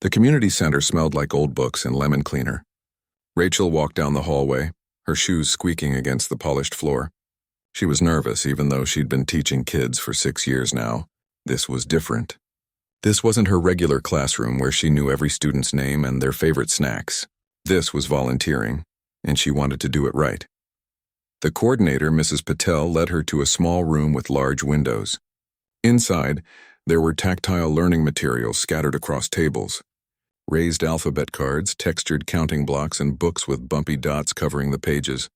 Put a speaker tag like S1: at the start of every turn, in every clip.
S1: The community center smelled like old books and lemon cleaner. Rachel walked down the hallway, her shoes squeaking against the polished floor. She was nervous, even though she'd been teaching kids for 6 years now. This was different. This wasn't her regular classroom where she knew every student's name and their favorite snacks. This was volunteering, and she wanted to do it right. The coordinator, Mrs. Patel, led her to a small room with large windows. Inside, there were tactile learning materials scattered across tables. Raised alphabet cards, textured counting blocks, and books with bumpy dots covering the pages.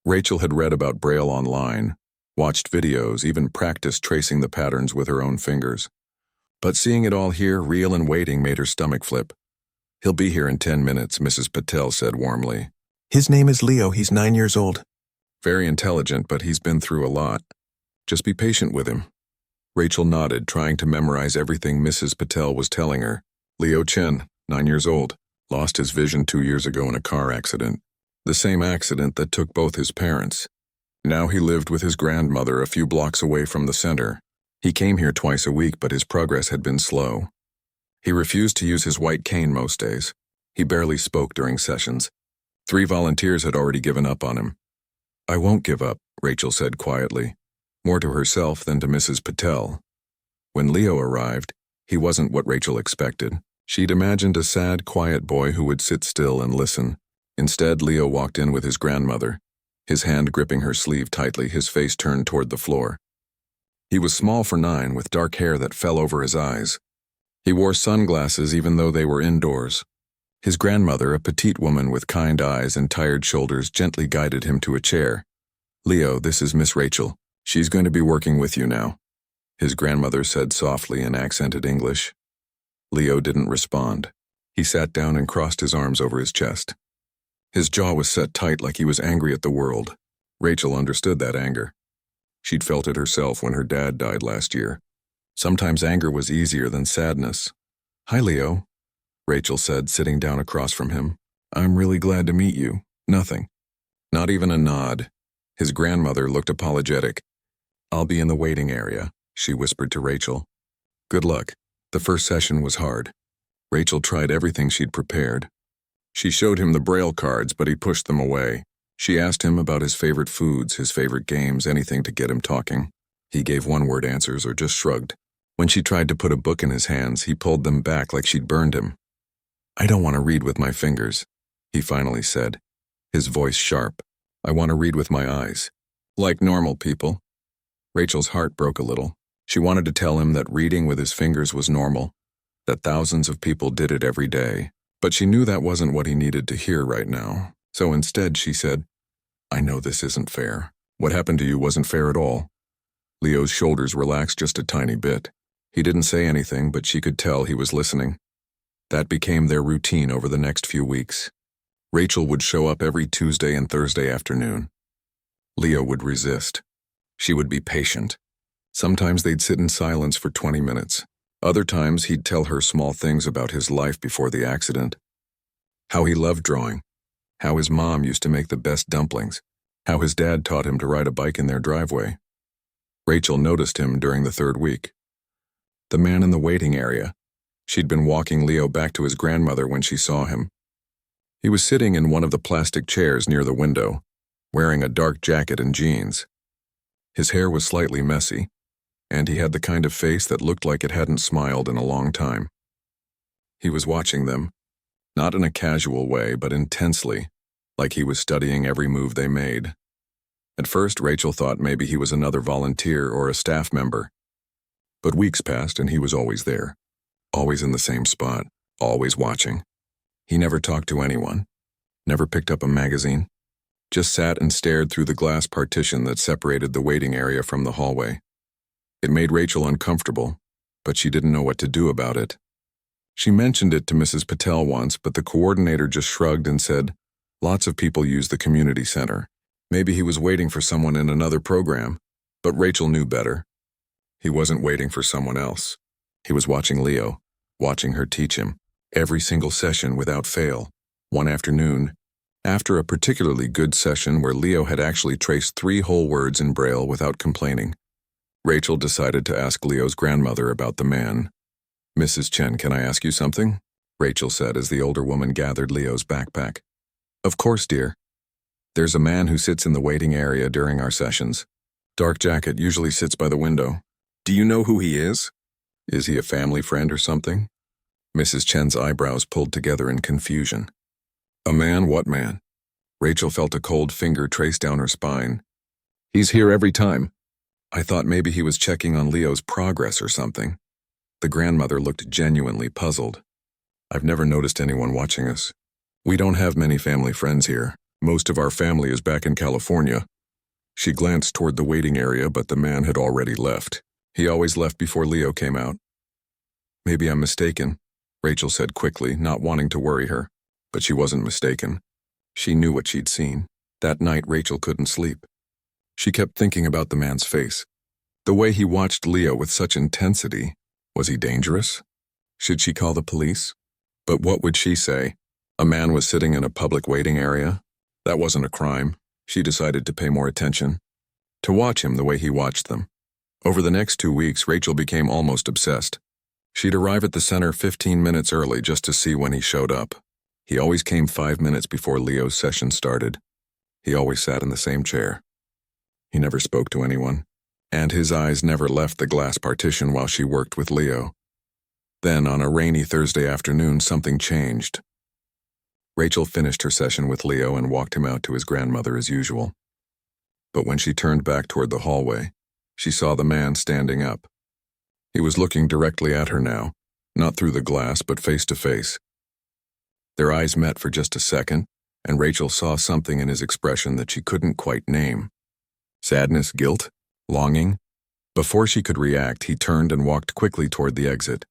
S1: Rachel had read about Braille online, watched videos, even practiced tracing the patterns with her own fingers. But seeing it all here, real and waiting, made her stomach flip. "He'll be here in 10 minutes, Mrs. Patel said warmly.
S2: His name is Leo. He's 9 years old.
S1: Very intelligent, but he's been through a lot. Just be patient with him. Rachel nodded, trying to memorize everything Mrs. Patel was telling her. Leo Chen, 9 years old, lost his vision 2 years ago in a car accident. The same accident that took both his parents. Now he lived with his grandmother a few blocks away from the center. He came here twice a week, but his progress had been slow. He refused to use his white cane most days. He barely spoke during sessions. 3 volunteers had already given up on him. "I won't give up," Rachel said quietly, more to herself than to Mrs. Patel. When Leo arrived, he wasn't what Rachel expected. She'd imagined a sad, quiet boy who would sit still and listen. Instead, Leo walked in with his grandmother, his hand gripping her sleeve tightly, his face turned toward the floor. He was small for 9, with dark hair that fell over his eyes. He wore sunglasses even though they were indoors. His grandmother, a petite woman with kind eyes and tired shoulders, gently guided him to a chair. "Leo, this is Miss Rachel. She's going to be working with you now," his grandmother said softly in accented English. Leo didn't respond. He sat down and crossed his arms over his chest. His jaw was set tight like he was angry at the world. Rachel understood that anger. She'd felt it herself when her dad died last year. Sometimes anger was easier than sadness. "Hi, Leo," Rachel said, sitting down across from him. "I'm really glad to meet you." Nothing. Not even a nod. His grandmother looked apologetic. "I'll be in the waiting area," she whispered to Rachel. "Good luck." The first session was hard. Rachel tried everything she'd prepared. She showed him the Braille cards, but he pushed them away. She asked him about his favorite foods, his favorite games, anything to get him talking. He gave one-word answers or just shrugged. When she tried to put a book in his hands, he pulled them back like she'd burned him. "I don't want to read with my fingers," he finally said, his voice sharp. "I want to read with my eyes. Like normal people." Rachel's heart broke a little. She wanted to tell him that reading with his fingers was normal, that thousands of people did it every day. But she knew that wasn't what he needed to hear right now. So instead she said, "I know this isn't fair. What happened to you wasn't fair at all." Leo's shoulders relaxed just a tiny bit. He didn't say anything, but she could tell he was listening. That became their routine over the next few weeks. Rachel would show up every Tuesday and Thursday afternoon. Leo would resist. She would be patient. Sometimes they'd sit in silence for 20 minutes. Other times he'd tell her small things about his life before the accident. How he loved drawing. How his mom used to make the best dumplings. How his dad taught him to ride a bike in their driveway. Rachel noticed him during the 3rd week. The man in the waiting area. She'd been walking Leo back to his grandmother when she saw him. He was sitting in one of the plastic chairs near the window, wearing a dark jacket and jeans. His hair was slightly messy, and he had the kind of face that looked like it hadn't smiled in a long time. He was watching them, not in a casual way, but intensely, like he was studying every move they made. At first, Rachel thought maybe he was another volunteer or a staff member. But weeks passed and he was always there, always in the same spot, always watching. He never talked to anyone, never picked up a magazine, just sat and stared through the glass partition that separated the waiting area from the hallway. It made Rachel uncomfortable, but she didn't know what to do about it. She mentioned it to Mrs. Patel once, but the coordinator just shrugged and said, "Lots of people use the community center. Maybe he was waiting for someone in another program." But Rachel knew better. He wasn't waiting for someone else. He was watching Leo, watching her teach him, every single session without fail. One afternoon, after a particularly good session where Leo had actually traced 3 whole words in Braille without complaining, Rachel decided to ask Leo's grandmother about the man. "Mrs. Chen, can I ask you something?" Rachel said as the older woman gathered Leo's backpack. Of course, dear. There's a man who sits in the waiting area during our sessions. Dark jacket, usually sits by the window. Do you know who he is? Is he a family friend or something? Mrs. Chen's eyebrows pulled together in confusion. A man? What man? Rachel felt a cold finger trace down her spine. He's here every time. I thought maybe he was checking on Leo's progress or something. The grandmother looked genuinely puzzled. I've never noticed anyone watching us. We don't have many family friends here. Most of our family is back in California. She glanced toward the waiting area, but the man had already left. He always left before Leo came out. Maybe I'm mistaken, Rachel said quickly, not wanting to worry her. But she wasn't mistaken. She knew what she'd seen. That night, Rachel couldn't sleep. She kept thinking about the man's face. The way he watched Leo with such intensity. Was he dangerous? Should she call the police? But what would she say? A man was sitting in a public waiting area? That wasn't a crime. She decided to pay more attention. To watch him the way he watched them. Over the next 2 weeks, Rachel became almost obsessed. She'd arrive at the center 15 minutes early just to see when he showed up. He always came 5 minutes before Leo's session started. He always sat in the same chair. He never spoke to anyone, and his eyes never left the glass partition while she worked with Leo. Then, on a rainy Thursday afternoon, something changed. Rachel finished her session with Leo and walked him out to his grandmother as usual. But when she turned back toward the hallway, she saw the man standing up. He was looking directly at her now, not through the glass, but face to face. Their eyes met for just a second, and Rachel saw something in his expression that she couldn't quite name. Sadness, guilt, longing? Before she could react, he turned and walked quickly toward the exit.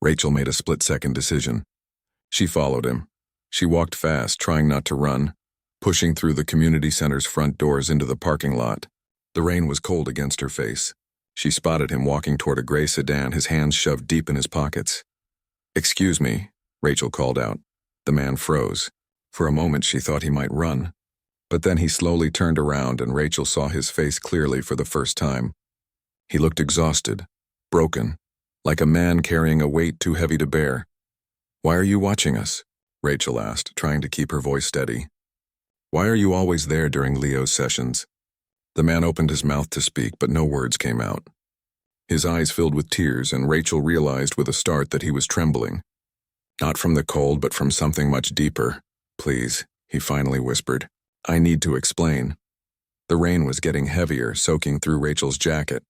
S1: Rachel made a split-second decision. She followed him. She walked fast, trying not to run, pushing through the community center's front doors into the parking lot. The rain was cold against her face. She spotted him walking toward a gray sedan, his hands shoved deep in his pockets. "Excuse me," Rachel called out. The man froze. For a moment she thought he might run. But then he slowly turned around and Rachel saw his face clearly for the first time. He looked exhausted, broken, like a man carrying a weight too heavy to bear. "Why are you watching us?" Rachel asked, trying to keep her voice steady. "Why are you always there during Leo's sessions?" The man opened his mouth to speak, but no words came out. His eyes filled with tears, and Rachel realized with a start that he was trembling. Not from the cold, but from something much deeper. "Please," he finally whispered. "I need to explain." The rain was getting heavier, soaking through Rachel's jacket.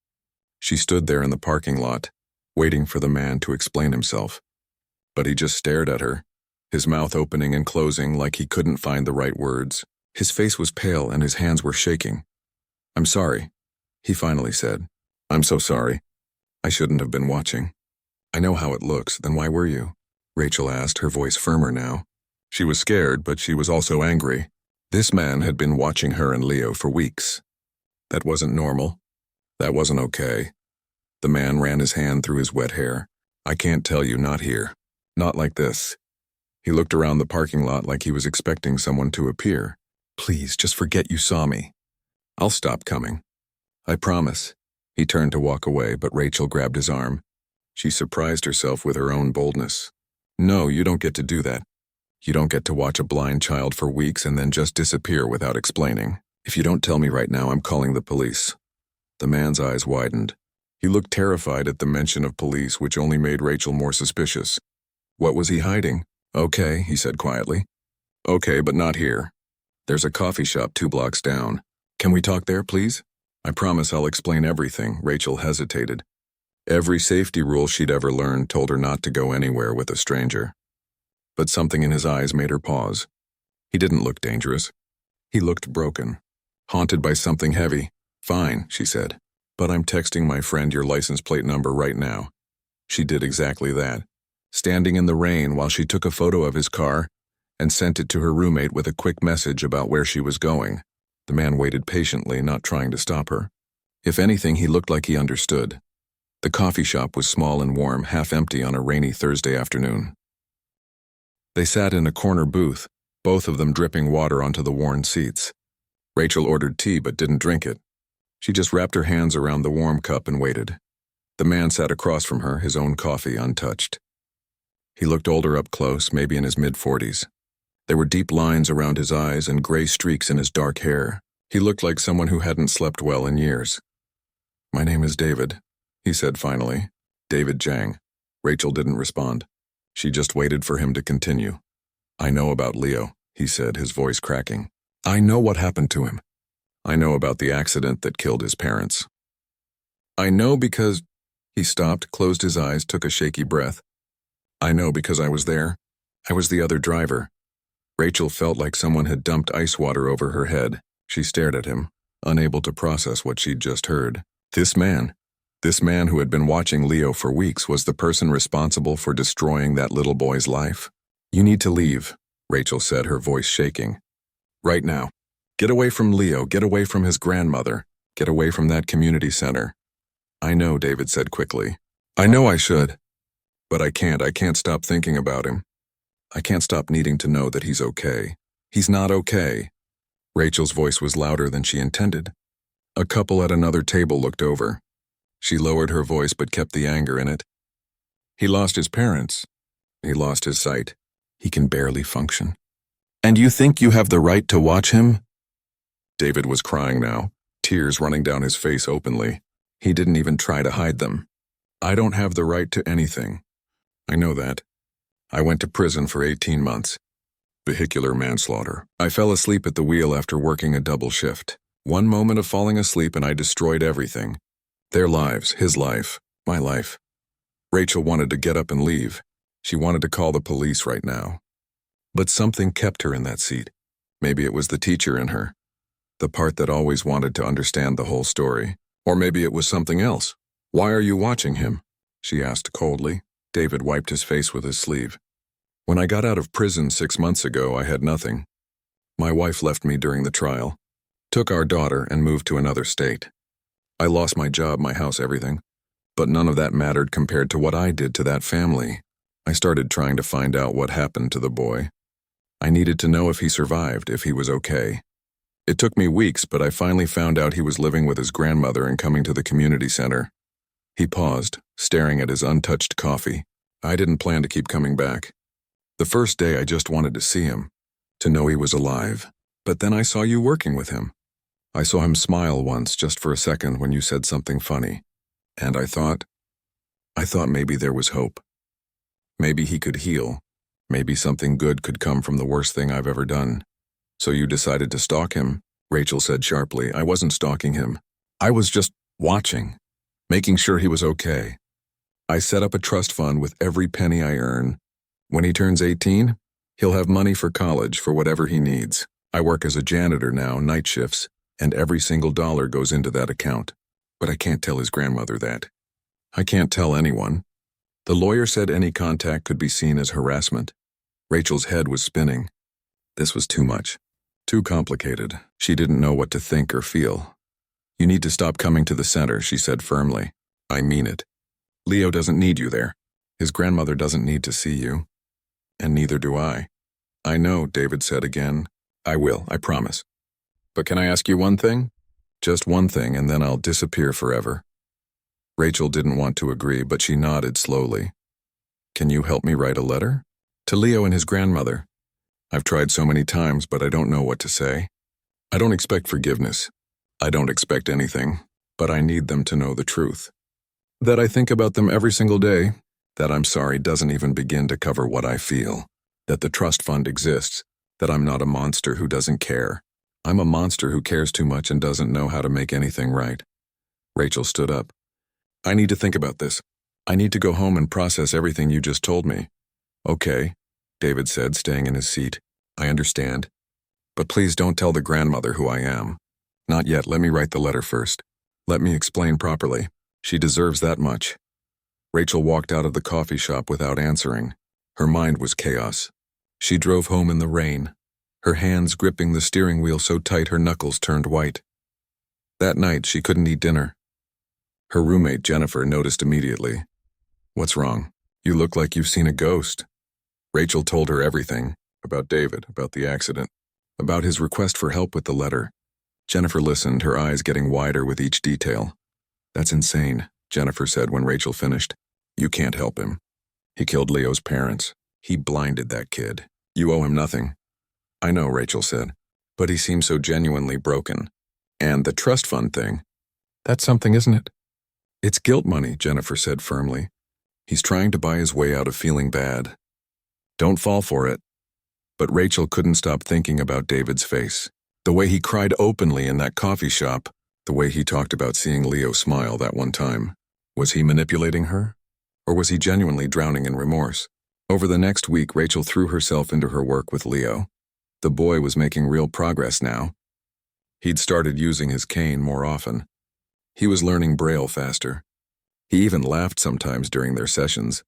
S1: She stood there in the parking lot, waiting for the man to explain himself. But he just stared at her, his mouth opening and closing like he couldn't find the right words. His face was pale and his hands were shaking. "I'm sorry," he finally said. "I'm so sorry. I shouldn't have been watching." "I know how it looks. Then why were you?" Rachel asked, her voice firmer now. She was scared, but she was also angry. This man had been watching her and Leo for weeks. That wasn't normal. That wasn't okay. The man ran his hand through his wet hair. "I can't tell you, not here. Not like this." He looked around the parking lot like he was expecting someone to appear. "Please, just forget you saw me. I'll stop coming. I promise." He turned to walk away, but Rachel grabbed his arm. She surprised herself with her own boldness. "No, you don't get to do that. You don't get to watch a blind child for weeks and then just disappear without explaining. If you don't tell me right now, I'm calling the police." The man's eyes widened. He looked terrified at the mention of police, which only made Rachel more suspicious. What was he hiding? "Okay," he said quietly. "Okay, but not here. There's a coffee shop 2 blocks down. Can we talk there, please? I promise I'll explain everything." Rachel hesitated. Every safety rule she'd ever learned told her not to go anywhere with a stranger. But something in his eyes made her pause. He didn't look dangerous. He looked broken, haunted by something heavy. "Fine," she said, "but I'm texting my friend your license plate number right now." She did exactly that, standing in the rain while she took a photo of his car and sent it to her roommate with a quick message about where she was going. The man waited patiently, not trying to stop her. If anything, he looked like he understood. The coffee shop was small and warm, half empty on a rainy Thursday afternoon. They sat in a corner booth, both of them dripping water onto the worn seats. Rachel ordered tea but didn't drink it. She just wrapped her hands around the warm cup and waited. The man sat across from her, his own coffee untouched. He looked older up close, maybe in his mid-40s. There were deep lines around his eyes and gray streaks in his dark hair. He looked like someone who hadn't slept well in years. "My name is David," he said finally. "David Jang." Rachel didn't respond. She just waited for him to continue. "I know about Leo," he said, his voice cracking. "I know what happened to him. I know about the accident that killed his parents. I know because—" He stopped, closed his eyes, took a shaky breath. "I know because I was there. I was the other driver." Rachel felt like someone had dumped ice water over her head. She stared at him, unable to process what she'd just heard. This man who had been watching Leo for weeks, was the person responsible for destroying that little boy's life. "You need to leave," Rachel said, her voice shaking. "Right now. Get away from Leo, get away from his grandmother, get away from that community center." "I know," David said quickly. "I know I should. But I can't stop thinking about him. I can't stop needing to know that he's okay. He's not okay." Rachel's voice was louder than she intended. A couple at another table looked over. She lowered her voice but kept the anger in it. "He lost his parents. He lost his sight. He can barely function. And you think you have the right to watch him?" David was crying now, tears running down his face openly. He didn't even try to hide them. "I don't have the right to anything. I know that. I went to prison for 18 months. Vehicular manslaughter. I fell asleep at the wheel after working a double shift. One moment of falling asleep and I destroyed everything. Their lives, his life, my life." Rachel wanted to get up and leave. She wanted to call the police right now. But something kept her in that seat. Maybe it was the teacher in her, the part that always wanted to understand the whole story. Or maybe it was something else. "Why are you watching him?" she asked coldly. David wiped his face with his sleeve. "When I got out of prison 6 months ago, I had nothing. My wife left me during the trial, took our daughter and moved to another state. I lost my job, my house, everything. But none of that mattered compared to what I did to that family. I started trying to find out what happened to the boy. I needed to know if he survived, if he was okay. It took me weeks, but I finally found out he was living with his grandmother and coming to the community center." He paused, staring at his untouched coffee. "I didn't plan to keep coming back. The first day I just wanted to see him, to know he was alive. But then I saw you working with him. I saw him smile once, just for a second, when you said something funny. And I thought maybe there was hope. Maybe he could heal. Maybe something good could come from the worst thing I've ever done. So you decided to stalk him," Rachel said sharply. "I wasn't stalking him. I was just watching, making sure he was okay. I set up a trust fund with every penny I earn. When he turns 18, he'll have money for college, for whatever he needs. I work as a janitor now, night shifts, and every single dollar goes into that account. But I can't tell his grandmother that. I can't tell anyone." The lawyer said any contact could be seen as harassment. Rachel's head was spinning. This was too much. Too complicated. She didn't know what to think or feel. "You need to stop coming to the center," she said firmly. "I mean it. Leo doesn't need you there. His grandmother doesn't need to see you. And neither do I." "I know," David said again. "I will, I promise. But can I ask you one thing? Just one thing, and then I'll disappear forever." Rachel didn't want to agree, but she nodded slowly. "Can you help me write a letter? To Leo and his grandmother. I've tried so many times, but I don't know what to say. I don't expect forgiveness. I don't expect anything, but I need them to know the truth. That I think about them every single day. That I'm sorry doesn't even begin to cover what I feel. That the trust fund exists. That I'm not a monster who doesn't care. I'm a monster who cares too much and doesn't know how to make anything right." Rachel stood up. "I need to think about this. I need to go home and process everything you just told me." "Okay," David said, staying in his seat. "I understand. But please don't tell the grandmother who I am. Not yet. Let me write the letter first. Let me explain properly. She deserves that much." Rachel walked out of the coffee shop without answering. Her mind was chaos. She drove home in the rain, her hands gripping the steering wheel so tight her knuckles turned white. That night, she couldn't eat dinner. Her roommate, Jennifer, noticed immediately. "What's wrong? You look like you've seen a ghost." Rachel told her everything, about David, about the accident, about his request for help with the letter. Jennifer listened, her eyes getting wider with each detail. "That's insane," Jennifer said when Rachel finished. "You can't help him. He killed Leo's parents. He blinded that kid. You owe him nothing. I know, Rachel said, but he seems so genuinely broken. And the trust fund thing, that's something, isn't it? It's guilt money, Jennifer said firmly. He's trying to buy his way out of feeling bad. Don't fall for it. But Rachel couldn't stop thinking about David's face. The way he cried openly in that coffee shop, the way he talked about seeing Leo smile that one time. Was he manipulating her? Or was he genuinely drowning in remorse? Over the next week, Rachel threw herself into her work with Leo. The boy was making real progress now. He'd started using his cane more often. He was learning Braille faster. He even laughed sometimes during their sessions.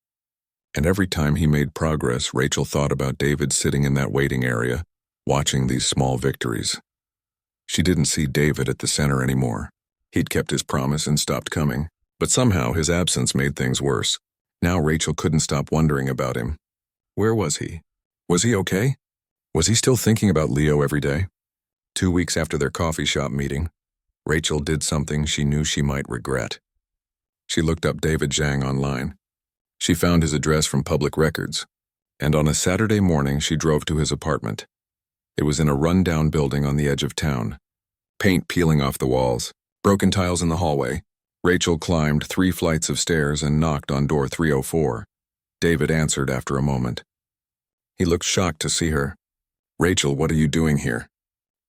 S1: And every time he made progress, Rachel thought about David sitting in that waiting area, watching these small victories. She didn't see David at the center anymore. He'd kept his promise and stopped coming, but somehow his absence made things worse. Now Rachel couldn't stop wondering about him. Where was he? Was he okay? Was he still thinking about Leo every day? 2 weeks after their coffee shop meeting, Rachel did something she knew she might regret. She looked up David Zhang online. She found his address from public records, and on a Saturday morning she drove to his apartment. It was in a run-down building on the edge of town. Paint peeling off the walls, broken tiles in the hallway. Rachel climbed 3 flights of stairs and knocked on door 304. David answered after a moment. He looked shocked to see her. "Rachel, what are you doing here?"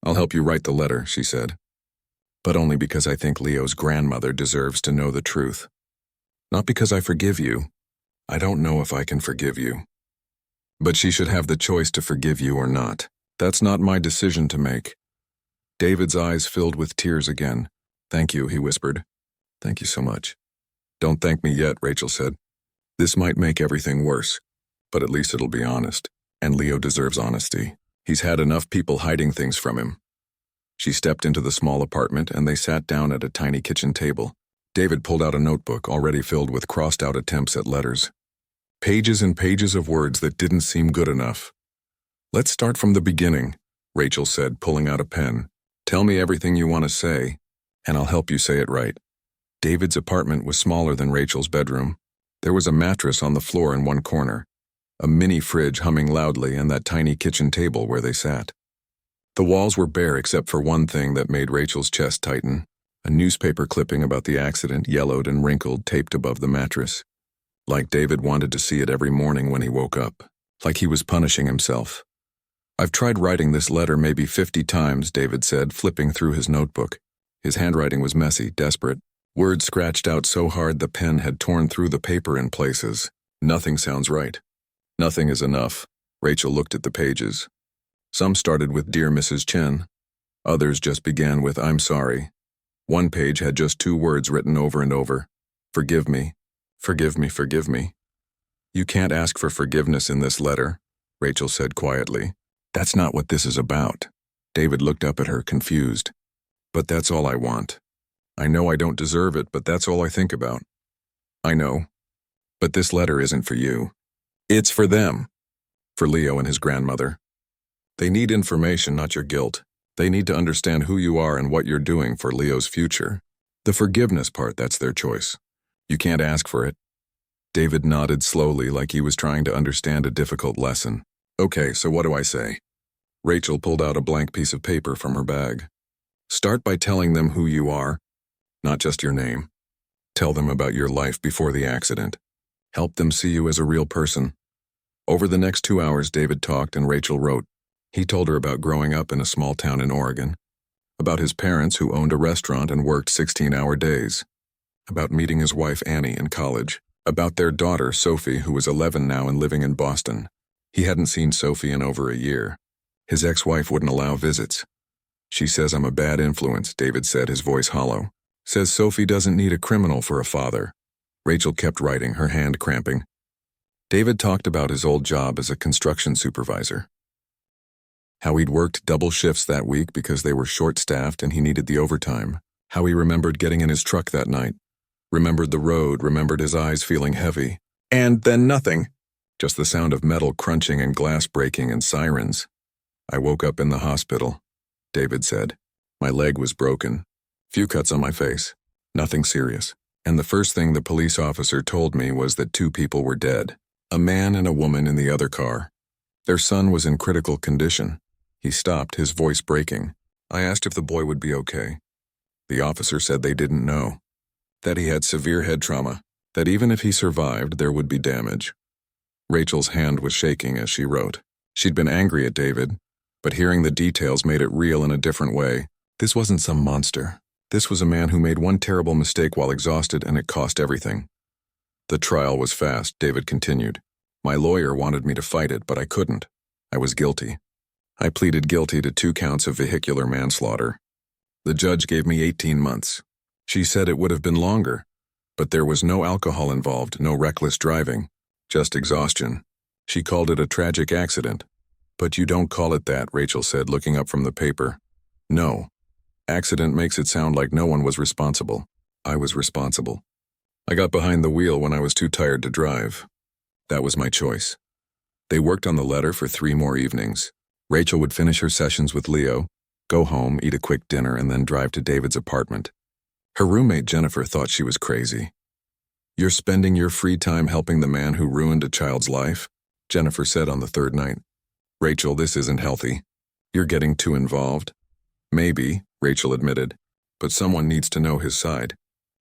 S1: "I'll help you write the letter," she said. "But only because I think Leo's grandmother deserves to know the truth. Not because I forgive you. I don't know if I can forgive you. But she should have the choice to forgive you or not. That's not my decision to make." David's eyes filled with tears again. "Thank you," he whispered. "Thank you so much." "Don't thank me yet," Rachel said. "This might make everything worse, but at least it'll be honest. And Leo deserves honesty. He's had enough people hiding things from him." She stepped into the small apartment and they sat down at a tiny kitchen table. David pulled out a notebook already filled with crossed-out attempts at letters. Pages and pages of words that didn't seem good enough. "Let's start from the beginning," Rachel said, pulling out a pen. "Tell me everything you want to say, and I'll help you say it right." David's apartment was smaller than Rachel's bedroom. There was a mattress on the floor in one corner, a mini fridge humming loudly, and that tiny kitchen table where they sat. The walls were bare except for one thing that made Rachel's chest tighten. A newspaper clipping about the accident, yellowed and wrinkled, taped above the mattress. Like David wanted to see it every morning when he woke up. Like he was punishing himself. "I've tried writing this letter maybe 50 times, David said, flipping through his notebook. His handwriting was messy, desperate. Words scratched out so hard the pen had torn through the paper in places. Nothing sounds right. Nothing is enough. Rachel looked at the pages. Some started with "Dear Mrs. Chen." Others just began with "I'm sorry." One page had just 2 words written over and over. "Forgive me. Forgive me, forgive me." "You can't ask for forgiveness in this letter," Rachel said quietly. "That's not what this is about." David looked up at her, confused. "But that's all I want. I know I don't deserve it, but that's all I think about." "I know. But this letter isn't for you. It's for them. For Leo and his grandmother. They need information, not your guilt. They need to understand who you are and what you're doing for Leo's future. The forgiveness part, that's their choice. You can't ask for it." David nodded slowly, like he was trying to understand a difficult lesson. "Okay, so what do I say?" Rachel pulled out a blank piece of paper from her bag. "Start by telling them who you are, not just your name. Tell them about your life before the accident. Help them see you as a real person." Over the next 2 hours, David talked and Rachel wrote. He told her about growing up in a small town in Oregon, about his parents who owned a restaurant and worked 16-hour days, about meeting his wife Annie in college, about their daughter Sophie, who was 11 now and living in Boston. He hadn't seen Sophie in over a year. His ex-wife wouldn't allow visits. "She says I'm a bad influence," David said, his voice hollow. "Says Sophie doesn't need a criminal for a father." Rachel kept writing, her hand cramping. David talked about his old job as a construction supervisor. How he'd worked double shifts that week because they were short-staffed and he needed the overtime. How he remembered getting in his truck that night. Remembered the road, remembered his eyes feeling heavy. And then nothing. Just the sound of metal crunching and glass breaking and sirens. "I woke up in the hospital," David said. "My leg was broken. Few cuts on my face. Nothing serious. And the first thing the police officer told me was that 2 people were dead. A man and a woman in the other car. Their son was in critical condition. He stopped, his voice breaking. I asked if the boy would be okay. The officer said they didn't know. That he had severe head trauma. That even if he survived, there would be damage. Rachel's hand was shaking as she wrote. She'd been angry at David, but hearing the details made it real in a different way. This wasn't some monster. This was a man who made one terrible mistake while exhausted, and it cost everything. The trial was fast, David continued. My lawyer wanted me to fight it, but I couldn't. I was guilty. I pleaded guilty to 2 counts of vehicular manslaughter. The judge gave me 18 months. She said it would have been longer, but there was no alcohol involved, no reckless driving, just exhaustion. She called it a tragic accident. But you don't call it that, Rachel said, looking up from the paper. No. Accident makes it sound like no one was responsible. I was responsible. I got behind the wheel when I was too tired to drive. That was my choice. They worked on the letter for 3 more evenings. Rachel would finish her sessions with Leo, go home, eat a quick dinner, and then drive to David's apartment. Her roommate Jennifer thought she was crazy. You're spending your free time helping the man who ruined a child's life? Jennifer said on the 3rd night. Rachel, this isn't healthy. You're getting too involved. Maybe, Rachel admitted, but someone needs to know his side.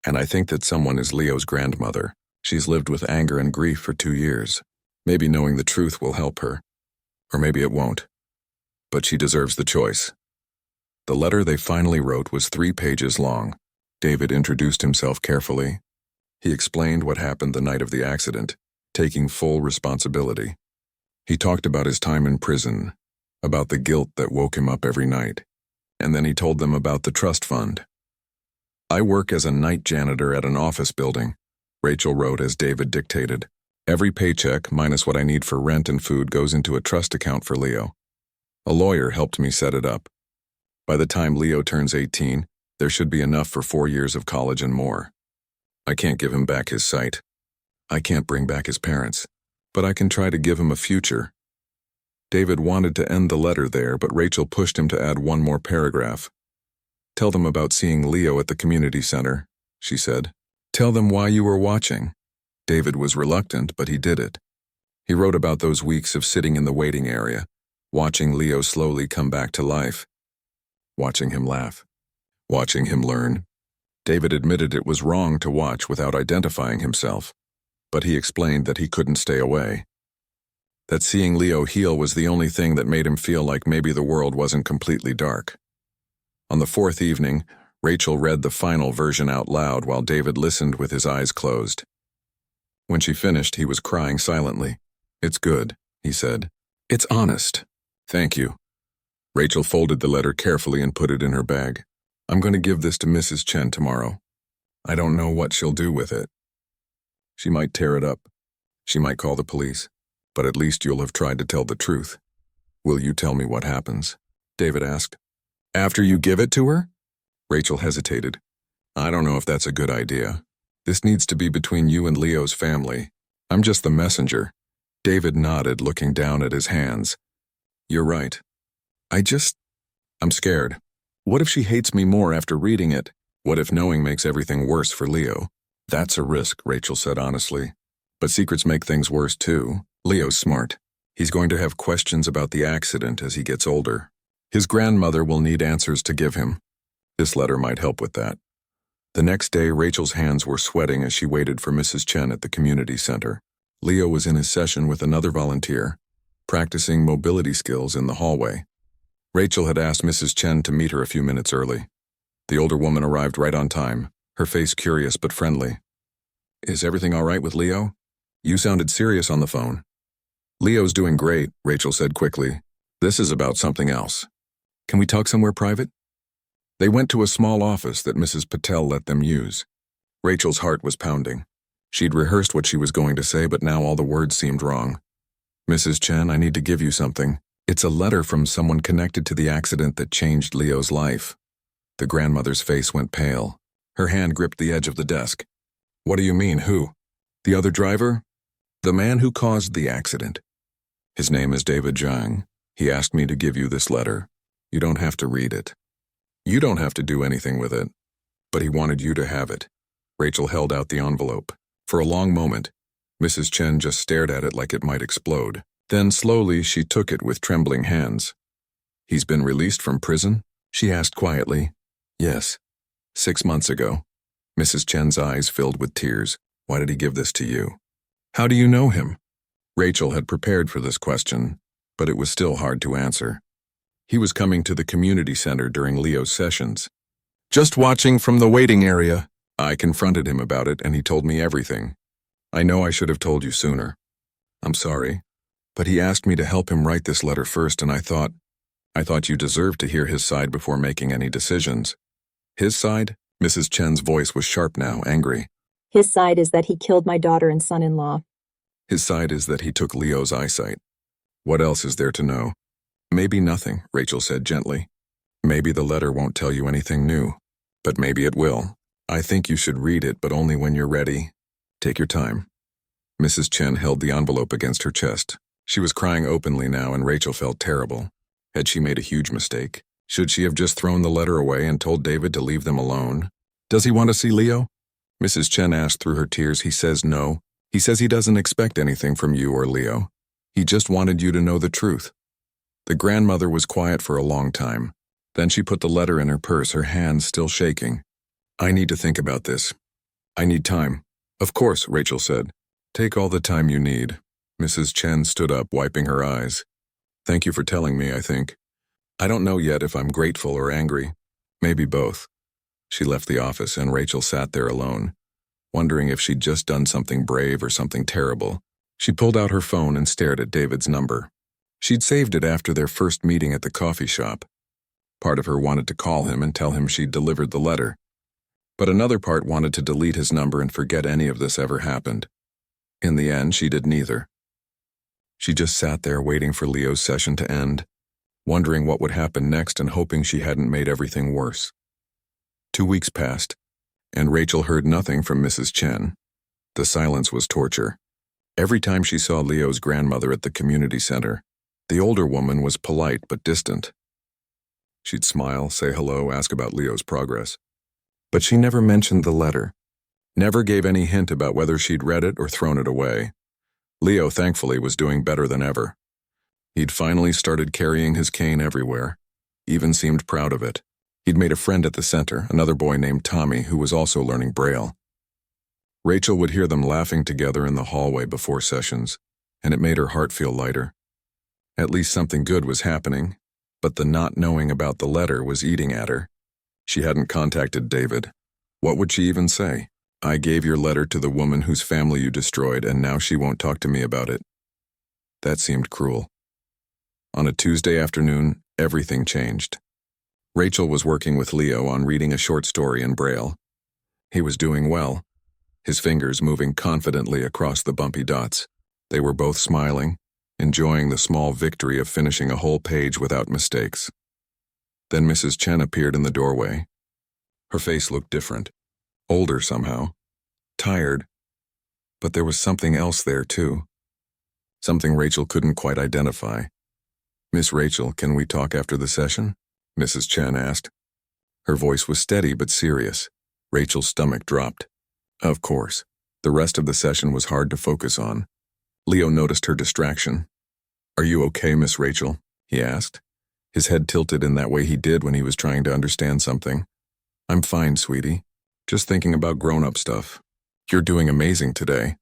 S1: And I think that someone is Leo's grandmother. She's lived with anger and grief for 2 years. Maybe knowing the truth will help her. Or maybe it won't. But she deserves the choice. The letter they finally wrote was 3 pages long. David introduced himself carefully. He explained what happened the night of the accident, taking full responsibility. He talked about his time in prison, about the guilt that woke him up every night, and then he told them about the trust fund. I work as a night janitor at an office building, Rachel wrote as David dictated. Every paycheck, minus what I need for rent and food, goes into a trust account for Leo. A lawyer helped me set it up. By the time Leo turns 18, there should be enough for 4 years of college and more. I can't give him back his sight. I can't bring back his parents, but I can try to give him a future. David wanted to end the letter there, but Rachel pushed him to add 1 more paragraph. Tell them about seeing Leo at the community center, she said. Tell them why you were watching. David was reluctant, but he did it. He wrote about those weeks of sitting in the waiting area, watching Leo slowly come back to life, watching him laugh, watching him learn. David admitted it was wrong to watch without identifying himself, but he explained that he couldn't stay away. That seeing Leo heal was the only thing that made him feel like maybe the world wasn't completely dark. On the 4th evening, Rachel read the final version out loud while David listened with his eyes closed. When she finished, he was crying silently. It's good, he said. It's honest. Thank you. Rachel folded the letter carefully and put it in her bag. I'm going to give this to Mrs. Chen tomorrow. I don't know what she'll do with it. She might tear it up. She might call the police. But at least you'll have tried to tell the truth. Will you tell me what happens? David asked. After you give it to her? Rachel hesitated. I don't know if that's a good idea. This needs to be between you and Leo's family. I'm just the messenger. David nodded, looking down at his hands. You're right. I'm scared. What if she hates me more after reading it? What if knowing makes everything worse for Leo? That's a risk, Rachel said honestly. But secrets make things worse too. Leo's smart. He's going to have questions about the accident as he gets older. His grandmother will need answers to give him. This letter might help with that. The next day, Rachel's hands were sweating as she waited for Mrs. Chen at the community center. Leo was in his session with another volunteer, practicing mobility skills in the hallway. Rachel had asked Mrs. Chen to meet her a few minutes early. The older woman arrived right on time, her face curious but friendly. Is everything all right with Leo? You sounded serious on the phone. Leo's doing great, Rachel said quickly. This is about something else. Can we talk somewhere private? They went to a small office that Mrs. Patel let them use. Rachel's heart was pounding. She'd rehearsed what she was going to say, but now all the words seemed wrong. Mrs. Chen, I need to give you something. It's a letter from someone connected to the accident that changed Leo's life. The grandmother's face went pale. Her hand gripped the edge of the desk. What do you mean, who? The other driver? The man who caused the accident. His name is David Zhang. He asked me to give you this letter. You don't have to read it. You don't have to do anything with it. But he wanted you to have it. Rachel held out the envelope. For a long moment, Mrs. Chen just stared at it like it might explode. Then slowly she took it with trembling hands. "He's been released from prison?" she asked quietly. "Yes. 6 months ago." Mrs. Chen's eyes filled with tears. "Why did he give this to you?" "How do you know him?" Rachel had prepared for this question, but it was still hard to answer. "He was coming to the community center during Leo's sessions. Just watching from the waiting area. I confronted him about it and he told me everything. I know I should have told you sooner. I'm sorry, but he asked me to help him write this letter first and I thought you deserved to hear his side before making any decisions." "His side?" Mrs. Chen's voice was sharp now, angry.
S3: His side is that he killed my daughter and son-in-law.
S1: "His side is that he took Leo's eyesight. What else is there to know?" "Maybe nothing," Rachel said gently. "Maybe the letter won't tell you anything new, but maybe it will. I think you should read it, but only when you're ready. Take your time." Mrs. Chen held the envelope against her chest. She was crying openly now and Rachel felt terrible. Had she made a huge mistake? Should she have just thrown the letter away and told David to leave them alone? "Does he want to see Leo?" Mrs. Chen asked through her tears. "He says no. He says he doesn't expect anything from you or Leo. He just wanted you to know the truth." The grandmother was quiet for a long time. Then she put the letter in her purse, her hands still shaking. "I need to think about this. I need time." "Of course," Rachel said. "Take all the time you need." Mrs. Chen stood up, wiping her eyes. "Thank you for telling me, I think. I don't know yet if I'm grateful or angry. Maybe both." She left the office and Rachel sat there alone, wondering if she'd just done something brave or something terrible. She pulled out her phone and stared at David's number. She'd saved it after their first meeting at the coffee shop. Part of her wanted to call him and tell him she'd delivered the letter. But another part wanted to delete his number and forget any of this ever happened. In the end, she did neither. She just sat there waiting for Leo's session to end, wondering what would happen next and hoping she hadn't made everything worse. 2 weeks passed, and Rachel heard nothing from Mrs. Chen. The silence was torture. Every time she saw Leo's grandmother at the community center, the older woman was polite but distant. She'd smile, say hello, ask about Leo's progress. But she never mentioned the letter, never gave any hint about whether she'd read it or thrown it away. Leo, thankfully, was doing better than ever. He'd finally started carrying his cane everywhere, even seemed proud of it. He'd made a friend at the center, another boy named Tommy, who was also learning Braille. Rachel would hear them laughing together in the hallway before sessions, and it made her heart feel lighter. At least something good was happening, but the not knowing about the letter was eating at her. She hadn't contacted David. What would she even say? "I gave your letter to the woman whose family you destroyed, and now she won't talk to me about it." That seemed cruel. On a Tuesday afternoon, everything changed. Rachel was working with Leo on reading a short story in Braille. He was doing well, his fingers moving confidently across the bumpy dots. They were both smiling, enjoying the small victory of finishing a whole page without mistakes. Then Mrs. Chen appeared in the doorway. Her face looked different, older somehow, tired, but there was something else there too. Something Rachel couldn't quite identify. "Miss Rachel, can we talk after the session?" Mrs. Chen asked. Her voice was steady but serious. Rachel's stomach dropped. Of course. The rest of the session was hard to focus on. Leo noticed her distraction. "Are you okay, Miss Rachel?" he asked. His head tilted in that way he did when he was trying to understand something. "I'm fine, sweetie. Just thinking about grown-up stuff. You're doing amazing today."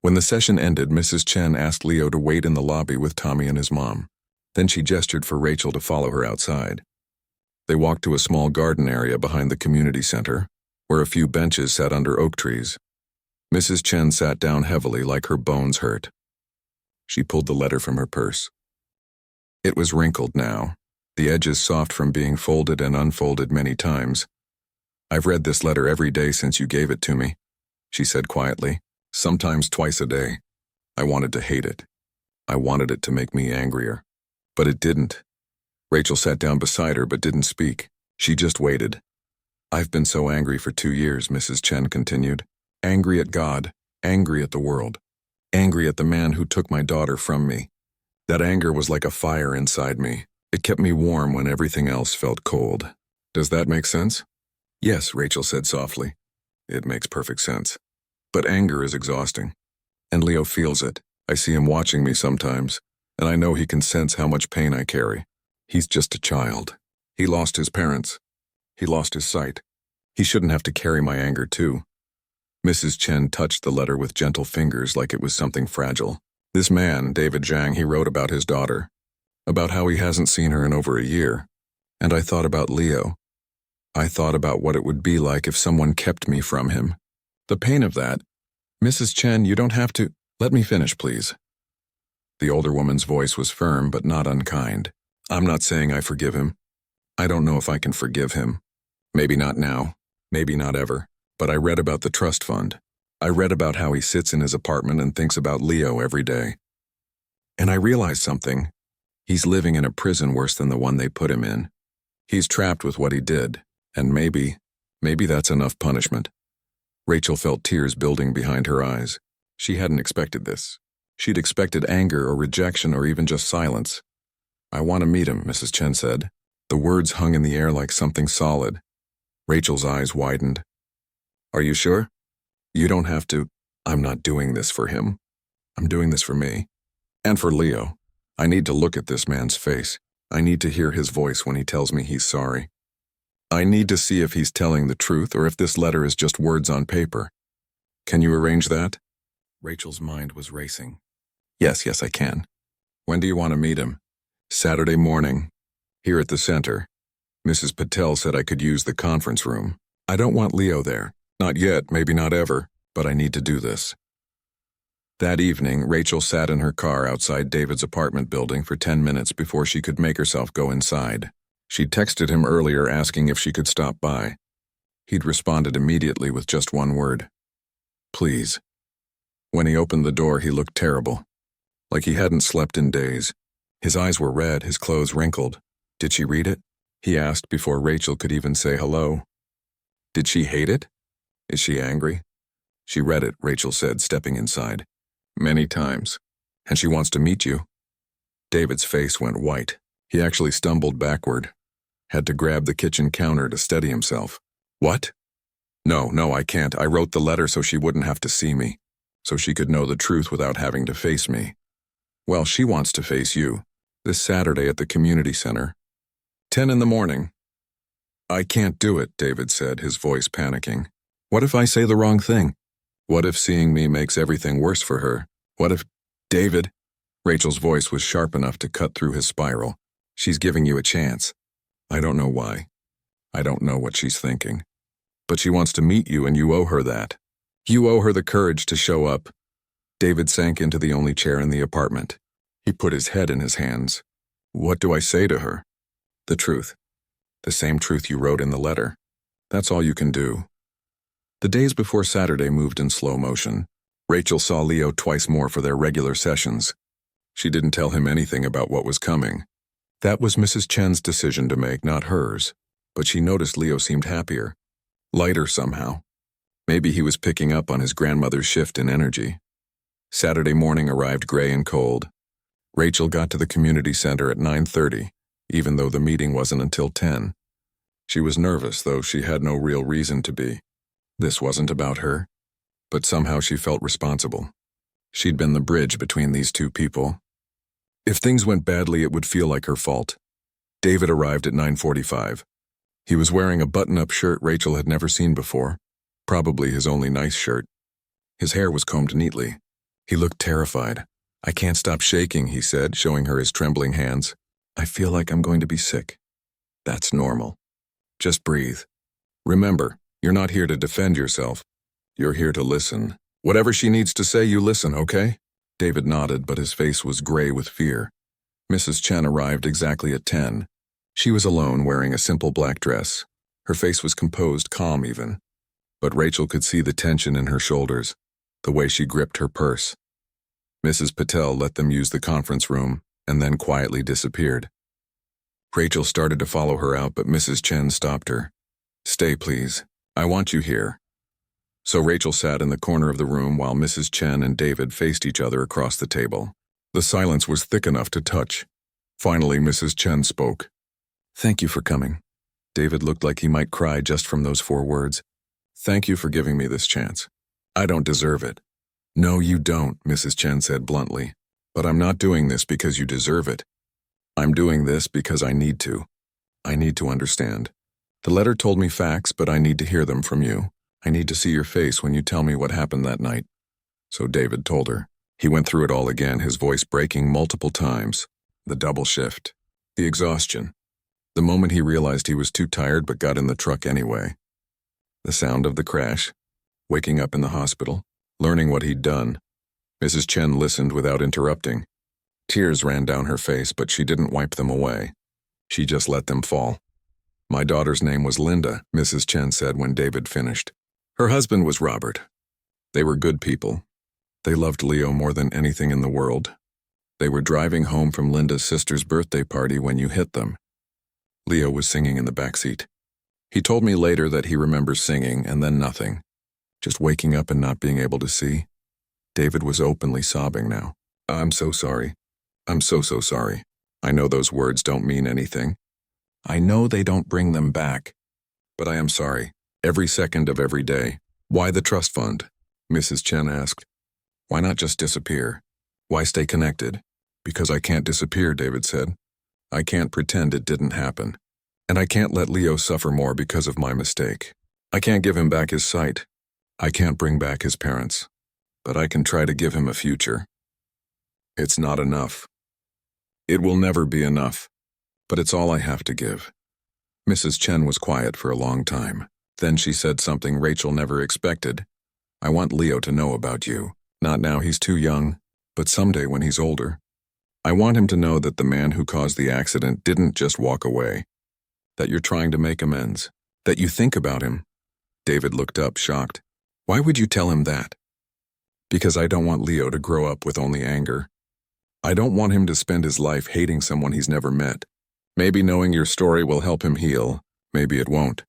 S1: When the session ended, Mrs. Chen asked Leo to wait in the lobby with Tommy and his mom. Then she gestured for Rachel to follow her outside. They walked to a small garden area behind the community center, where a few benches sat under oak trees. Mrs. Chen sat down heavily like her bones hurt. She pulled the letter from her purse. It was wrinkled now, the edges soft from being folded and unfolded many times. "I've read this letter every day since you gave it to me," she said quietly, "sometimes twice a day. I wanted to hate it. I wanted it to make me angrier. But it didn't." Rachel sat down beside her but didn't speak. She just waited. "I've been so angry for 2 years," Mrs. Chen continued. "Angry at God, angry at the world, angry at the man who took my daughter from me. That anger was like a fire inside me. It kept me warm when everything else felt cold. Does that make sense?" "Yes," Rachel said softly. "It makes perfect sense. But anger is exhausting. And Leo feels it. I see him watching me sometimes, and I know he can sense how much pain I carry. He's just a child. He lost his parents. He lost his sight. He shouldn't have to carry my anger too. Mrs. Chen touched the letter with gentle fingers like it was something fragile. This man, David Zhang, he wrote about his daughter, about how he hasn't seen her in over a year. And I thought about Leo. I thought about what it would be like if someone kept me from him. The pain of that. Mrs. Chen, you don't have to. Let me finish, please. The older woman's voice was firm but not unkind. I'm not saying I forgive him. I don't know if I can forgive him. Maybe not now. Maybe not ever. But I read about the trust fund. I read about how he sits in his apartment and thinks about Leo every day. And I realized something. He's living in a prison worse than the one they put him in. He's trapped with what he did, and maybe that's enough punishment. Rachel felt tears building behind her eyes. She hadn't expected this. She'd expected anger or rejection or even just silence. I want to meet him, Mrs. Chen said. The words hung in the air like something solid. Rachel's eyes widened. Are you sure? You don't have to. I'm not doing this for him. I'm doing this for me. And for Leo. I need to look at this man's face. I need to hear his voice when he tells me he's sorry. I need to see if he's telling the truth or if this letter is just words on paper. Can you arrange that? Rachel's mind was racing. Yes, I can. When do you want to meet him? Saturday morning. Here at the center. Mrs. Patel said I could use the conference room. I don't want Leo there. Not yet, maybe not ever, but I need to do this. That evening, Rachel sat in her car outside David's apartment building for 10 minutes before she could make herself go inside. She'd texted him earlier asking if she could stop by. He'd responded immediately with just one word. Please. When he opened the door, he looked terrible. Like he hadn't slept in days. His eyes were red, his clothes wrinkled. Did she read it? He asked before Rachel could even say hello. Did she hate it? Is she angry? She read it, Rachel said, stepping inside. Many times. And she wants to meet you. David's face went white. He actually stumbled backward. Had to grab the kitchen counter to steady himself. What? No, I can't. I wrote the letter so she wouldn't have to see me. So she could know the truth without having to face me. Well, she wants to face you. This Saturday at the community center. 10 in the morning. I can't do it, David said, his voice panicking. What if I say the wrong thing? What if seeing me makes everything worse for her? What if... David? Rachel's voice was sharp enough to cut through his spiral. She's giving you a chance. I don't know why. I don't know what she's thinking. But she wants to meet you and you owe her that. You owe her the courage to show up. David sank into the only chair in the apartment. He put his head in his hands. What do I say to her? The truth. The same truth you wrote in the letter. That's all you can do. The days before Saturday moved in slow motion. Rachel saw Leo twice more for their regular sessions. She didn't tell him anything about what was coming. That was Mrs. Chen's decision to make, not hers. But she noticed Leo seemed happier. Lighter somehow. Maybe he was picking up on his grandmother's shift in energy. Saturday morning arrived gray and cold. Rachel got to the community center at 9:30, even though the meeting wasn't until 10. She was nervous, though she had no real reason to be. This wasn't about her, but somehow she felt responsible. She'd been the bridge between these two people. If things went badly, it would feel like her fault. David arrived at 9:45. He was wearing a button-up shirt Rachel had never seen before, probably his only nice shirt. His hair was combed neatly. He looked terrified. I can't stop shaking, he said, showing her his trembling hands. I feel like I'm going to be sick. That's normal. Just breathe. Remember, you're not here to defend yourself. You're here to listen. Whatever she needs to say, you listen, okay? David nodded, but his face was gray with fear. Mrs. Chen arrived exactly at 10. She was alone, wearing a simple black dress. Her face was composed, calm even. But Rachel could see the tension in her shoulders, the way she gripped her purse. Mrs. Patel let them use the conference room and then quietly disappeared. Rachel started to follow her out, but Mrs. Chen stopped her. Stay, please. I want you here. So Rachel sat in the corner of the room while Mrs. Chen and David faced each other across the table. The silence was thick enough to touch. Finally, Mrs. Chen spoke. Thank you for coming. David looked like he might cry just from those 4 words. Thank you for giving me this chance. I don't deserve it. No, you don't, Mrs. Chen said bluntly. But I'm not doing this because you deserve it. I'm doing this because I need to. I need to understand. The letter told me facts, but I need to hear them from you. I need to see your face when you tell me what happened that night. So David told her. He went through it all again, his voice breaking multiple times. The double shift. The exhaustion. The moment he realized he was too tired but got in the truck anyway. The sound of the crash. Waking up in the hospital. Learning what he'd done. Mrs. Chen listened without interrupting. Tears ran down her face, but she didn't wipe them away. She just let them fall. My daughter's name was Linda, Mrs. Chen said when David finished. Her husband was Robert. They were good people. They loved Leo more than anything in the world. They were driving home from Linda's sister's birthday party when you hit them. Leo was singing in the backseat. He told me later that he remembers singing and then nothing. Just waking up and not being able to see. David was openly sobbing now. I'm so sorry. I'm so sorry. I know those words don't mean anything. I know they don't bring them back. But I am sorry. Every second of every day. Why the trust fund? Mrs. Chen asked. Why not just disappear? Why stay connected? Because I can't disappear, David said. I can't pretend it didn't happen. And I can't let Leo suffer more because of my mistake. I can't give him back his sight. I can't bring back his parents. But I can try to give him a future. It's not enough. It will never be enough. But it's all I have to give. Mrs. Chen was quiet for a long time. Then she said something Rachel never expected. I want Leo to know about you. Not now, he's too young, but someday when he's older. I want him to know that the man who caused the accident didn't just walk away. That you're trying to make amends. That you think about him. David looked up, shocked. Why would you tell him that? Because I don't want Leo to grow up with only anger. I don't want him to spend his life hating someone he's never met. Maybe knowing your story will help him heal. Maybe it won't.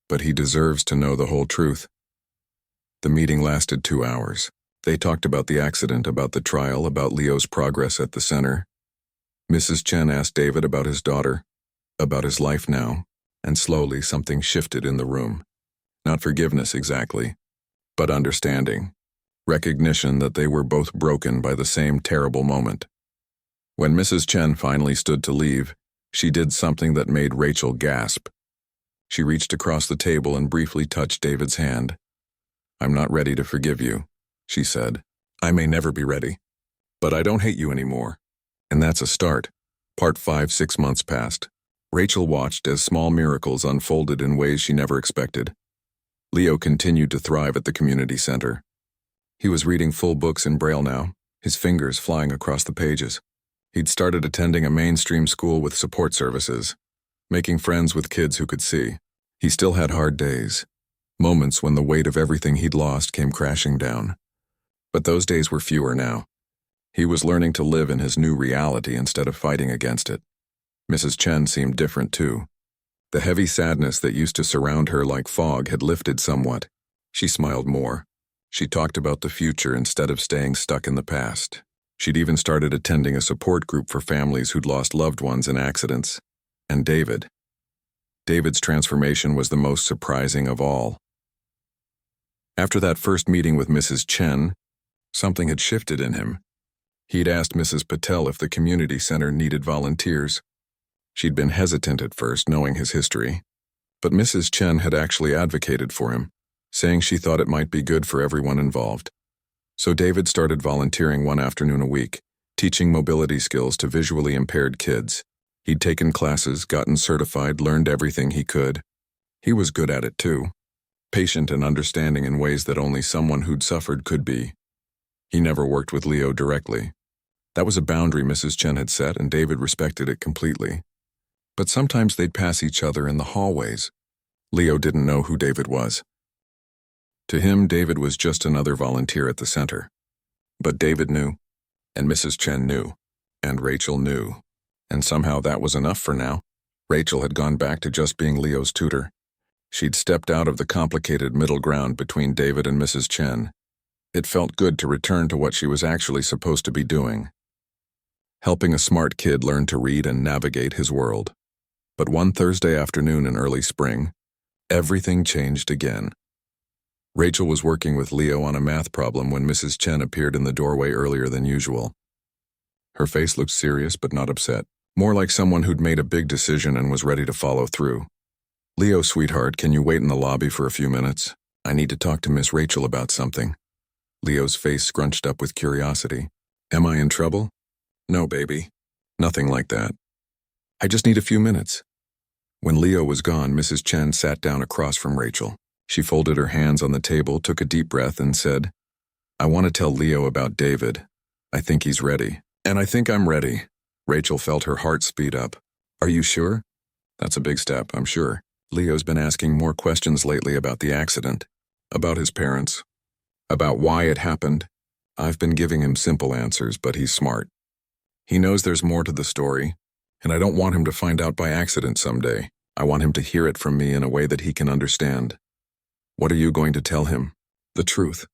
S1: But he deserves to know the whole truth. The meeting lasted 2 hours. They talked about the accident, about the trial, about Leo's progress at the center. Mrs. Chen asked David about his daughter, about his life now, and slowly something shifted in the room. Not forgiveness exactly, but understanding. Recognition that they were both broken by the same terrible moment. When Mrs. Chen finally stood to leave, she did something that made Rachel gasp. She reached across the table and briefly touched David's hand. I'm not ready to forgive you, she said. I may never be ready. But I don't hate you anymore. And that's a start. Part 5, 6 months passed. Rachel watched as small miracles unfolded in ways she never expected. Leo continued to thrive at the community center. He was reading full books in Braille now, his fingers flying across the pages. He'd started attending a mainstream school with support services, making friends with kids who could see. He still had hard days, moments when the weight of everything he'd lost came crashing down. But those days were fewer now. He was learning to live in his new reality instead of fighting against it. Mrs. Chen seemed different too. The heavy sadness that used to surround her like fog had lifted somewhat. She smiled more. She talked about the future instead of staying stuck in the past. She'd even started attending a support group for families who'd lost loved ones in accidents. And David's transformation was the most surprising of all. After that first meeting with Mrs. Chen, something had shifted in him. He'd asked Mrs. Patel if the community center needed volunteers. She'd been hesitant at first, knowing his history. But Mrs. Chen had actually advocated for him, saying she thought it might be good for everyone involved. So David started volunteering one afternoon a week, teaching mobility skills to visually impaired kids. He'd taken classes, gotten certified, learned everything he could. He was good at it too, patient and understanding in ways that only someone who'd suffered could be. He never worked with Leo directly. That was a boundary Mrs. Chen had set, and David respected it completely. But sometimes they'd pass each other in the hallways. Leo didn't know who David was. To him, David was just another volunteer at the center. But David knew, and Mrs. Chen knew, and Rachel knew. And somehow that was enough for now. Rachel had gone back to just being Leo's tutor. She'd stepped out of the complicated middle ground between David and Mrs. Chen. It felt good to return to what she was actually supposed to be doing. Helping a smart kid learn to read and navigate his world. But one Thursday afternoon in early spring, everything changed again. Rachel was working with Leo on a math problem when Mrs. Chen appeared in the doorway earlier than usual. Her face looked serious but not upset, more like someone who'd made a big decision and was ready to follow through. "Leo, sweetheart, can you wait in the lobby for a few minutes? I need to talk to Miss Rachel about something." Leo's face scrunched up with curiosity. "Am I in trouble?" "No, baby. Nothing like that. I just need a few minutes." When Leo was gone, Mrs. Chen sat down across from Rachel. She folded her hands on the table, took a deep breath, and said, "I want to tell Leo about David. I think he's ready. And I think I'm ready." Rachel felt her heart speed up. "Are you sure?" "That's a big step, I'm sure. Leo's been asking more questions lately about the accident, about his parents, about why it happened. I've been giving him simple answers, but he's smart. He knows there's more to the story, and I don't want him to find out by accident someday. I want him to hear it from me in a way that he can understand." "What are you going to tell him?" "The truth.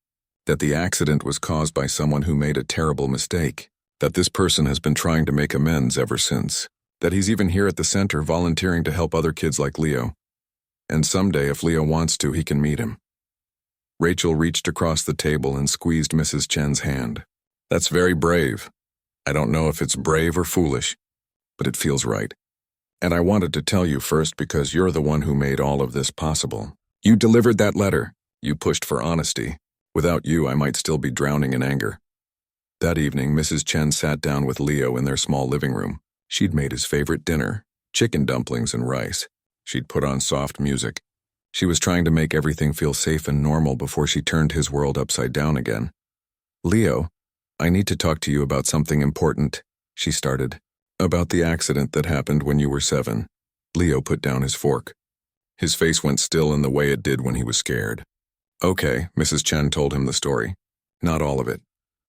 S1: That the accident was caused by someone who made a terrible mistake. That this person has been trying to make amends ever since. That he's even here at the center volunteering to help other kids like Leo. And someday, if Leo wants to, he can meet him." Rachel reached across the table and squeezed Mrs. Chen's hand. "That's very brave. I don't know if it's brave or foolish, but it feels right. And I wanted to tell you first because you're the one who made all of this possible. You delivered that letter. You pushed for honesty. Without you, I might still be drowning in anger." That evening, Mrs. Chen sat down with Leo in their small living room. She'd made his favorite dinner, chicken dumplings and rice. She'd put on soft music. She was trying to make everything feel safe and normal before she turned his world upside down again. "Leo, I need to talk to you about something important," she started. "About the accident that happened when you were 7. Leo put down his fork. His face went still in the way it did when he was scared. "Okay," Mrs. Chen told him the story. Not all of it.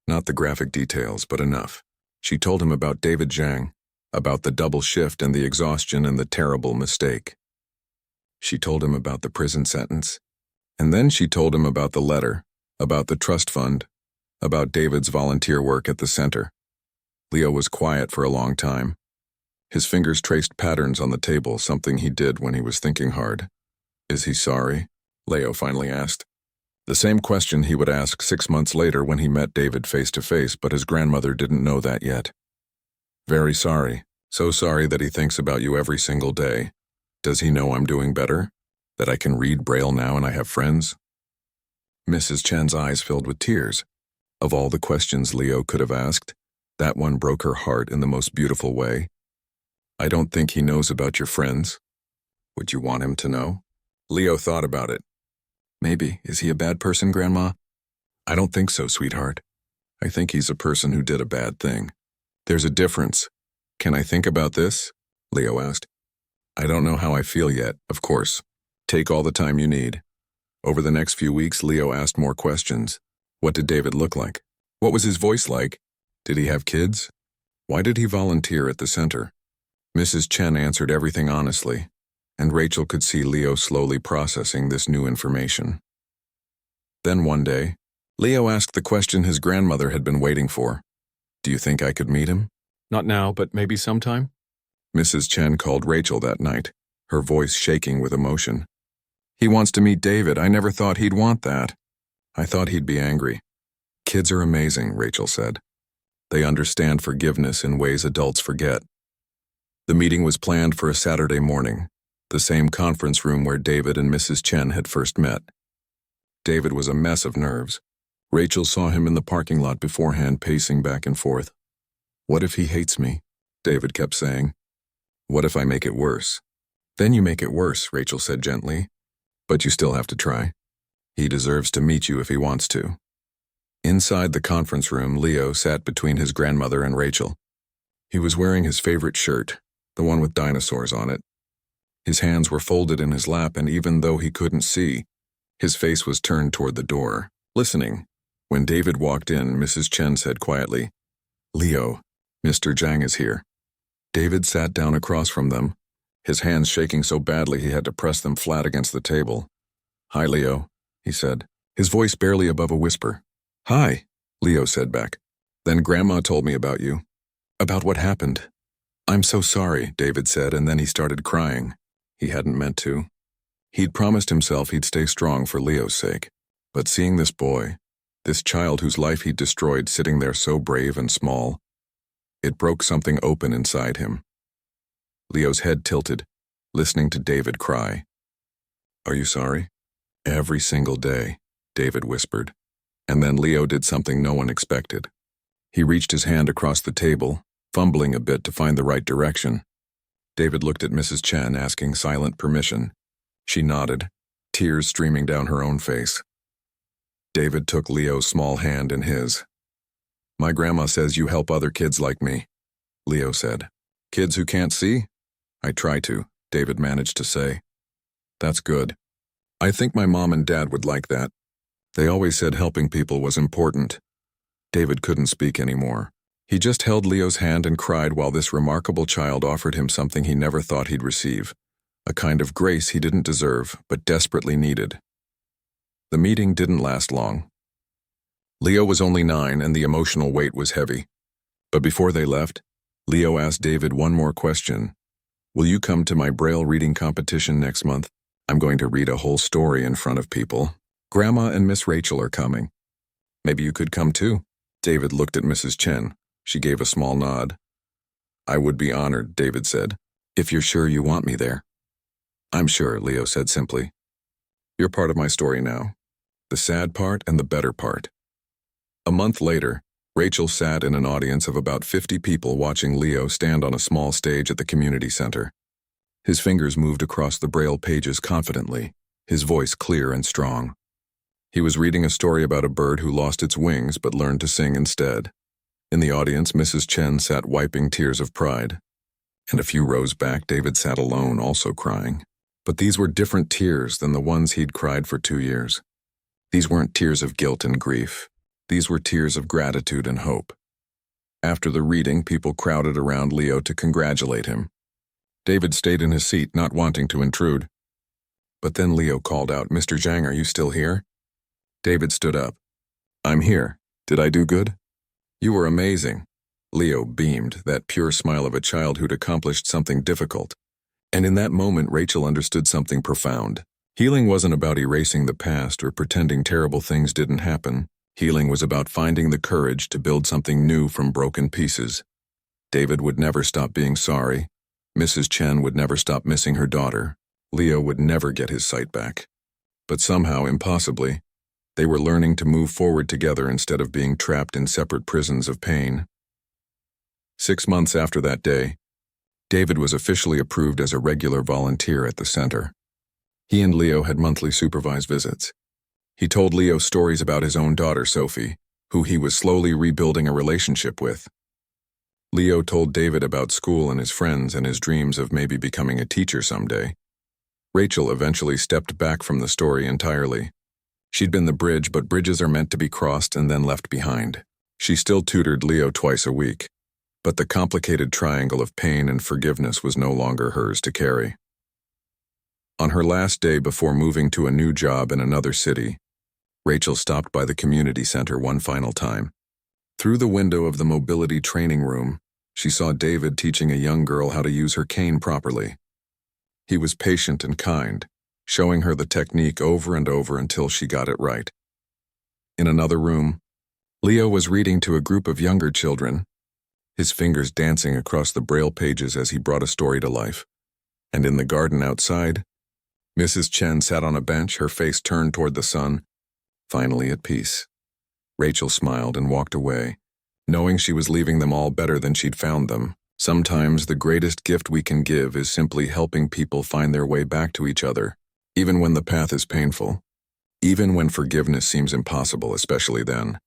S1: Not the graphic details, but enough. She told him about David Zhang, about the double shift and the exhaustion and the terrible mistake. She told him about the prison sentence. And then she told him about the letter, about the trust fund, about David's volunteer work at the center. Leo was quiet for a long time. His fingers traced patterns on the table, something he did when he was thinking hard. "Is he sorry?" Leo finally asked. The same question he would ask 6 months later when he met David face to face, but his grandmother didn't know that yet. "Very sorry. So sorry that he thinks about you every single day. Does he know I'm doing better? That I can read Braille now and I have friends?" Mrs. Chen's eyes filled with tears. Of all the questions Leo could have asked, that one broke her heart in the most beautiful way. "I don't think he knows about your friends. Would you want him to know?" Leo thought about it. "Maybe. Is he a bad person, Grandma?" "I don't think so, sweetheart. I think he's a person who did a bad thing. There's a difference. Can I think about this?" Leo asked. "I don't know how I feel yet, of course. Take all the time you need." Over the next few weeks, Leo asked more questions. What did David look like? What was his voice like? Did he have kids? Why did he volunteer at the center? Mrs. Chen answered everything honestly, and Rachel could see Leo slowly processing this new information. Then one day, Leo asked the question his grandmother had been waiting for. "Do you think I could meet him?"
S4: Not now, but maybe sometime.
S1: Mrs. Chen called Rachel that night, her voice shaking with emotion. "He wants to meet David. I never thought he'd want that. I thought he'd be angry." "Kids are amazing," Rachel said. "They understand forgiveness in ways adults forget." The meeting was planned for a Saturday morning, the same conference room where David and Mrs. Chen had first met. David was a mess of nerves. Rachel saw him in the parking lot beforehand, pacing back and forth. "What if he hates me?" David kept saying. "What if I make it worse?" "Then you make it worse," Rachel said gently. "But you still have to try. He deserves to meet you if he wants to." Inside the conference room, Leo sat between his grandmother and Rachel. He was wearing his favorite shirt, the one with dinosaurs on it. His hands were folded in his lap, and even though he couldn't see, his face was turned toward the door, listening. When David walked in, Mrs. Chen said quietly, "Leo, Mr. Zhang is here." David sat down across from them, his hands shaking so badly he had to press them flat against the table. "Hi, Leo," he said, his voice barely above a whisper. "Hi," Leo said back. "Then Grandma told me about you." "About what happened?" "I'm so sorry," David said, and then he started crying. He hadn't meant to. He'd promised himself he'd stay strong for Leo's sake. But seeing this boy, this child whose life he'd destroyed sitting there so brave and small, it broke something open inside him. Leo's head tilted, listening to David cry. "Are you sorry?" "Every single day," David whispered. And then Leo did something no one expected. He reached his hand across the table, fumbling a bit to find the right direction. David looked at Mrs. Chen, asking silent permission. She nodded, tears streaming down her own face. David took Leo's small hand in his. "My grandma says you help other kids like me," Leo said. "Kids who can't see?" "I try to," David managed to say. "That's good. I think my mom and dad would like that. They always said helping people was important." David couldn't speak anymore. He just held Leo's hand and cried while this remarkable child offered him something he never thought he'd receive, a kind of grace he didn't deserve but desperately needed. The meeting didn't last long. Leo was only 9 and the emotional weight was heavy. But before they left, Leo asked David one more question. "Will you come to my Braille reading competition next month? I'm going to read a whole story in front of people. Grandma and Miss Rachel are coming. Maybe you could come too." David looked at Mrs. Chen. She gave a small nod. "I would be honored," David said, "if you're sure you want me there." "I'm sure," Leo said simply. "You're part of my story now. The sad part and the better part." A month later, Rachel sat in an audience of about 50 people watching Leo stand on a small stage at the community center. His fingers moved across the Braille pages confidently, his voice clear and strong. He was reading a story about a bird who lost its wings but learned to sing instead. In the audience, Mrs. Chen sat wiping tears of pride. And a few rows back, David sat alone, also crying. But these were different tears than the ones he'd cried for 2 years. These weren't tears of guilt and grief. These were tears of gratitude and hope. After the reading, people crowded around Leo to congratulate him. David stayed in his seat, not wanting to intrude. But then Leo called out, "Mr. Zhang, are you still here?" David stood up. "I'm here. Did I do good?" "You were amazing." Leo beamed, that pure smile of a child who'd accomplished something difficult. And in that moment, Rachel understood something profound. Healing wasn't about erasing the past or pretending terrible things didn't happen. Healing was about finding the courage to build something new from broken pieces. David would never stop being sorry. Mrs. Chen would never stop missing her daughter. Leo would never get his sight back. But somehow, impossibly, they were learning to move forward together instead of being trapped in separate prisons of pain. 6 months after that day, David was officially approved as a regular volunteer at the center. He and Leo had monthly supervised visits. He told Leo stories about his own daughter, Sophie, who he was slowly rebuilding a relationship with. Leo told David about school and his friends and his dreams of maybe becoming a teacher someday. Rachel eventually stepped back from the story entirely. She'd been the bridge, but bridges are meant to be crossed and then left behind. She still tutored Leo twice a week, but the complicated triangle of pain and forgiveness was no longer hers to carry. On her last day before moving to a new job in another city, Rachel stopped by the community center one final time. Through the window of the mobility training room, she saw David teaching a young girl how to use her cane properly. He was patient and kind, showing her the technique over and over until she got it right. In another room, Leo was reading to a group of younger children, his fingers dancing across the Braille pages as he brought a story to life. And in the garden outside, Mrs. Chen sat on a bench, her face turned toward the sun, finally at peace. Rachel smiled and walked away, knowing she was leaving them all better than she'd found them. Sometimes the greatest gift we can give is simply helping people find their way back to each other, even when the path is painful, even when forgiveness seems impossible, especially then.